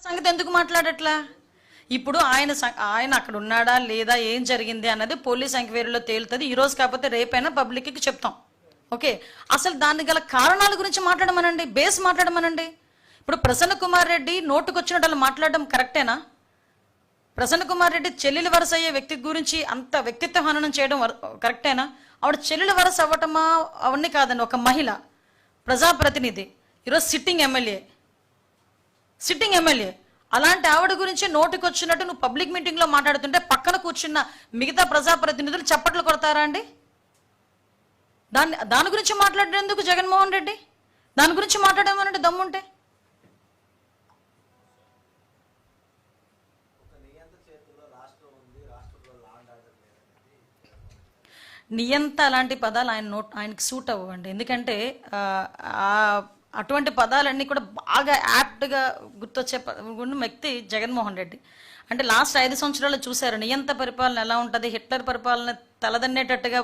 సంగతి ఎందుకు మాట్లాడట్లా? ఇప్పుడు ఆయన అక్కడ ఉన్నాడా లేదా, ఏం జరిగింది అన్నది పోలీస్ ఎంక్వైరీలో తేలుతుంది. ఈ రోజు కాకపోతే రేపైనా పబ్లిక్కి చెప్తాం. ఓకే, అసలు దానికి గల కారణాల గురించి మాట్లాడమనండి, బేస్ మాట్లాడమనండి. ఇప్పుడు ప్రసన్న కుమార్ రెడ్డి నోటుకొచ్చినట్టు మాట్లాడడం కరెక్టేనా? ప్రసన్న కుమార్ రెడ్డి చెల్లెలు వరస అయ్యే వ్యక్తి గురించి అంత వ్యక్తిత్వ హననం చేయడం కరెక్టేనా? ఆవిడ చెల్లెలు వరస అవ్వటమా అవన్నీ కాదండి, ఒక మహిళ, ప్రజాప్రతినిధి, ఈరోజు సిట్టింగ్ ఎమ్మెల్యే. అలాంటి ఆవిడ గురించి నోటికొచ్చినట్టు నువ్వు పబ్లిక్ మీటింగ్లో మాట్లాడుతుంటే పక్కన కూర్చున్న మిగతా ప్రజాప్రతినిధులు చప్పట్లు కొడతారా అండి? దాని గురించి మాట్లాడేందుకు జగన్మోహన్ రెడ్డి? దాని గురించి మాట్లాడమనంటే దమ్ముంటే. నియంత అలాంటి పదాలు ఆయనకి సూట్ అవ్వండి. ఎందుకంటే అటువంటి పదాలన్నీ కూడా బాగా యాప్ట్గా గుర్తొచ్చే వ్యక్తి జగన్మోహన్ రెడ్డి. అంటే లాస్ట్ 5 సంవత్సరాలు చూశారు నియంత పరిపాలన ఎలా ఉంటుంది, హిట్లర్ పరిపాలన తలదన్నేటట్టుగా